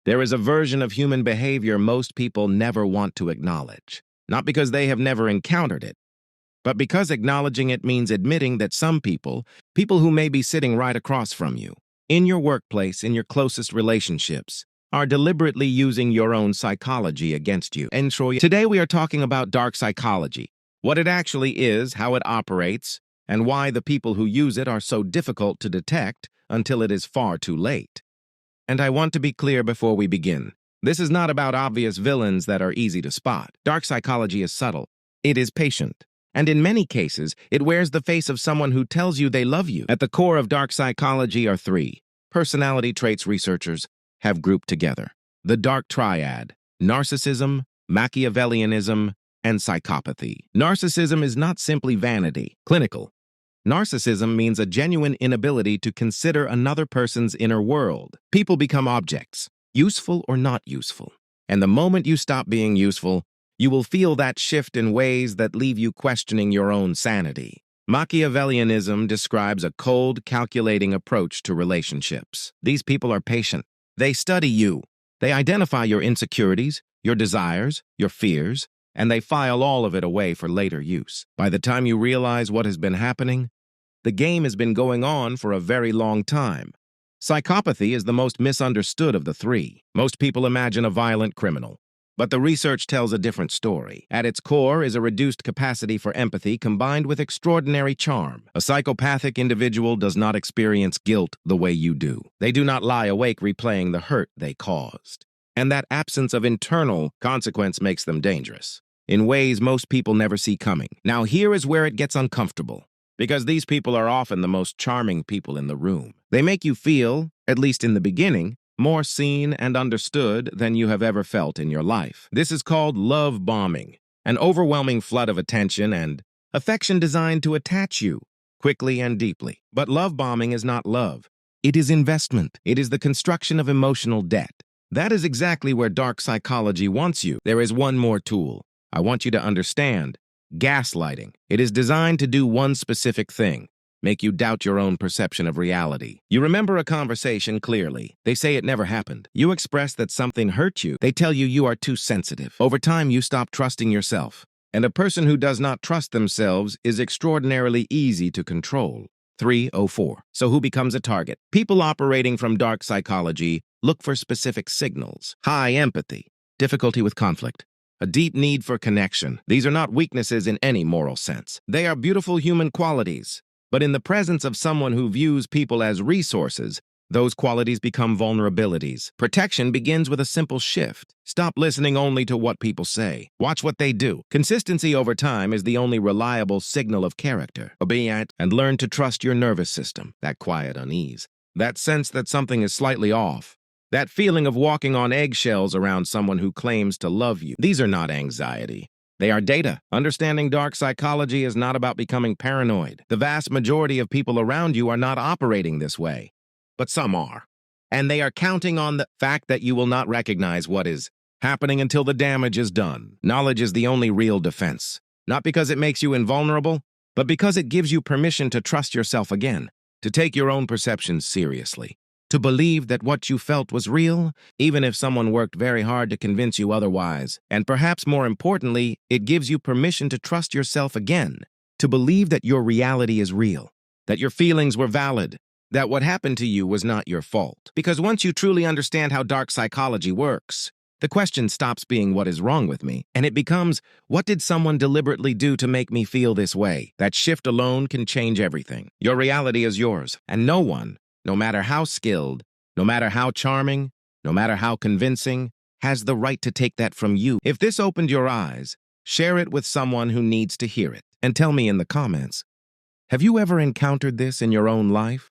There is a version of human behavior most people never want to acknowledge, not because they have never encountered it, but because acknowledging it means admitting that some people who may be sitting right across from you, in your workplace, in your closest relationships, are deliberately using your own psychology against you. Today we are talking about dark psychology, what it actually is, how it operates, and why the people who use it are so difficult to detect until it is far too late. And I want to be clear before we begin. This is not about obvious villains that are easy to spot. Dark psychology is subtle. It is patient. And in many cases, it wears the face of someone who tells you they love you. At the core of dark psychology are three personality traits researchers have grouped together: the Dark Triad, Narcissism, Machiavellianism, and Psychopathy. Narcissism is not simply vanity, clinical. Narcissism means a genuine inability to consider another person's inner world. People become objects, useful or not useful. And the moment you stop being useful, you will feel that shift in ways that leave you questioning your own sanity. Machiavellianism describes a cold, calculating approach to relationships. These people are patient. They study you. They identify your insecurities, your desires, your fears, and they file all of it away for later use. By the time you realize what has been happening, the game has been going on for a very long time. Psychopathy is the most misunderstood of the three. Most people imagine a violent criminal, but the research tells a different story. At its core is a reduced capacity for empathy combined with extraordinary charm. A psychopathic individual does not experience guilt the way you do. They do not lie awake replaying the hurt they caused. And that absence of internal consequence makes them dangerous, in ways most people never see coming. Now here is where it gets uncomfortable, because these people are often the most charming people in the room. They make you feel, at least in the beginning, more seen and understood than you have ever felt in your life. This is called love bombing, an overwhelming flood of attention and affection designed to attach you quickly and deeply. But love bombing is not love. It is investment. It is the construction of emotional debt. That is exactly where dark psychology wants you. There is one more tool I want you to understand: gaslighting. It is designed to do one specific thing: make you doubt your own perception of reality. You remember a conversation clearly. They say it never happened. You express that something hurt you. They tell you you are too sensitive. Over time, you stop trusting yourself. And a person who does not trust themselves is extraordinarily easy to control. 304. So who becomes a target? People operating from dark psychology look for specific signals: high empathy, difficulty with conflict, a deep need for connection. These are not weaknesses in any moral sense. They are beautiful human qualities. But in the presence of someone who views people as resources, those qualities become vulnerabilities. Protection begins with a simple shift. Stop listening only to what people say. Watch what they do. Consistency over time is the only reliable signal of character. Obey it and learn to trust your nervous system. That quiet unease, that sense that something is slightly off, that feeling of walking on eggshells around someone who claims to love you. These are not anxiety. They are data. Understanding dark psychology is not about becoming paranoid. The vast majority of people around you are not operating this way, but some are. And they are counting on the fact that you will not recognize what is happening until the damage is done. Knowledge is the only real defense. Not because it makes you invulnerable, but because it gives you permission to trust yourself again, to take your own perceptions seriously, to believe that what you felt was real, even if someone worked very hard to convince you otherwise. And perhaps more importantly, it gives you permission to trust yourself again, to believe that your reality is real, that your feelings were valid, that what happened to you was not your fault. Because once you truly understand how dark psychology works, the question stops being what is wrong with me, and it becomes, what did someone deliberately do to make me feel this way? That shift alone can change everything. Your reality is yours, and no one, no matter how skilled, no matter how charming, no matter how convincing, has the right to take that from you. If this opened your eyes, share it with someone who needs to hear it. And tell me in the comments, have you ever encountered this in your own life?